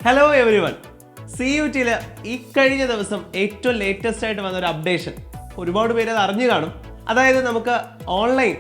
Hello every one. CUT-ൽ ഈ കഴിഞ്ഞ ദിവസം ഏറ്റവും ലേറ്റസ്റ്റ് ആയിട്ട് വന്നൊരു അപ്ഡേഷൻ ഒരുപാട് പേര് അത് അറിഞ്ഞു കാണും. അതായത് നമുക്ക് ഓൺലൈൻ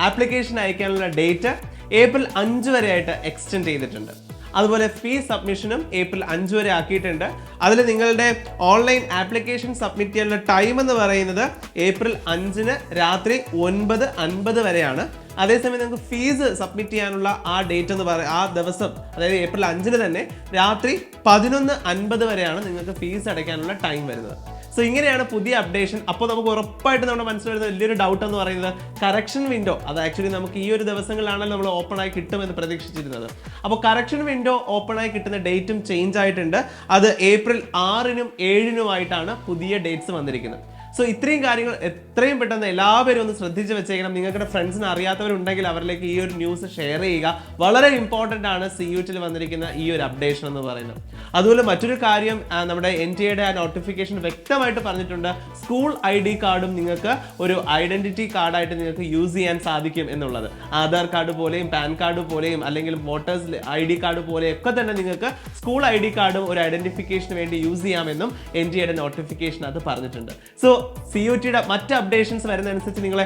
ആപ്ലിക്കേഷൻ അയക്കാനുള്ള ഡേറ്റ് ഏപ്രിൽ 5 വരെ ആയിട്ട് എക്സ്റ്റെൻഡ് ചെയ്തിട്ടുണ്ട്. അതുപോലെ ഫീസ് സബ്മിഷനും ഏപ്രിൽ 5 വരെ ആക്കിയിട്ടുണ്ട്. അതിൽ നിങ്ങളുടെ ഓൺലൈൻ ആപ്ലിക്കേഷൻ സബ്മിറ്റ് ചെയ്യാനുള്ള ടൈം എന്ന് പറയുന്നത് ഏപ്രിൽ 5 രാത്രി 9:50 വരെയാണ്. അതേസമയം നിങ്ങൾക്ക് ഫീസ് സബ്മിറ്റ് ചെയ്യാനുള്ള ആ ഡേറ്റ് എന്ന് പറയുക ആ ദിവസം, അതായത് ഏപ്രിൽ 5 തന്നെ രാത്രി 11:50 വരെയാണ് നിങ്ങൾക്ക് ഫീസ് അടയ്ക്കാനുള്ള ടൈം വരുന്നത്. സോ ഇങ്ങനെയാണ് പുതിയ അപ്ഡേഷൻ. അപ്പോൾ നമുക്ക് ഉറപ്പായിട്ട് നമ്മുടെ മനസ്സിൽ വരുന്ന വലിയൊരു ഡൗട്ട് എന്ന് പറയുന്നത് കറക്ഷൻ വിൻഡോ, അത് ആക്ച്വലി നമുക്ക് ഈ ഒരു ദിവസങ്ങളിലാണല്ലോ നമ്മൾ ഓപ്പൺ ആയി കിട്ടുമെന്ന് പ്രതീക്ഷിച്ചിരുന്നത്. അപ്പോൾ കറക്ഷൻ വിൻഡോ ഓപ്പൺ ആയി കിട്ടുന്ന ഡേറ്റും ചേഞ്ച് ആയിട്ടുണ്ട്. അത് ഏപ്രിൽ 6-നും 7-നുമായിട്ടാണ് പുതിയ ഡേറ്റ്സ് വന്നിരിക്കുന്നത്. സോ ഇത്രയും കാര്യങ്ങൾ എത്രയും പെട്ടെന്ന് എല്ലാവരും ഒന്ന് ശ്രദ്ധിച്ച് വെച്ചേക്കണം. നിങ്ങളുടെ ഫ്രണ്ട്സിന് അറിയാത്തവരുണ്ടെങ്കിൽ അവരിലേക്ക് ഈ ഒരു ന്യൂസ് ഷെയർ ചെയ്യുക. വളരെ ഇമ്പോർട്ടൻ്റ് ആണ് CUT-ൽ വന്നിരിക്കുന്ന ഈ ഒരു അപ്ഡേഷൻ എന്ന് പറയുന്നത്. അതുപോലെ മറ്റൊരു കാര്യം, നമ്മുടെ NTA-യുടെ ആ നോട്ടിഫിക്കേഷൻ വ്യക്തമായിട്ട് പറഞ്ഞിട്ടുണ്ട്, സ്കൂൾ ID കാർഡും നിങ്ങൾക്ക് ഒരു ഐഡന്റിറ്റി കാർഡായിട്ട് നിങ്ങൾക്ക് യൂസ് ചെയ്യാൻ സാധിക്കും എന്നുള്ളത്. ആധാർ കാർഡ് പോലെയും പാൻ കാർഡ് പോലെയും അല്ലെങ്കിൽ വോട്ടേഴ്സ് ID കാർഡ് പോലെയൊക്കെ തന്നെ നിങ്ങൾക്ക് സ്കൂൾ ID കാർഡും ഒരു ഐഡന്റിഫിക്കേഷന് വേണ്ടി യൂസ് ചെയ്യാമെന്നും NTA-യുടെ നോട്ടിഫിക്കേഷൻ അത് പറഞ്ഞിട്ടുണ്ട്. സോ CUT-യുടെ മറ്റ് അപ്ഡേഷൻസ് വരുന്നതനുസരിച്ച് നിങ്ങളെ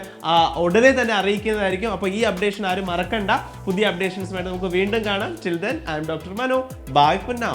ഉടനെ തന്നെ അറിയിക്കുന്നതായിരിക്കും. അപ്പോൾ ഈ അപ്ഡേഷൻ ആരും മറക്കണ്ട. പുതിയ അപ്ഡേഷൻസുമായിട്ട് നമുക്ക് വീണ്ടും കാണാം. Till then, I am doctor Manu. Bye for now.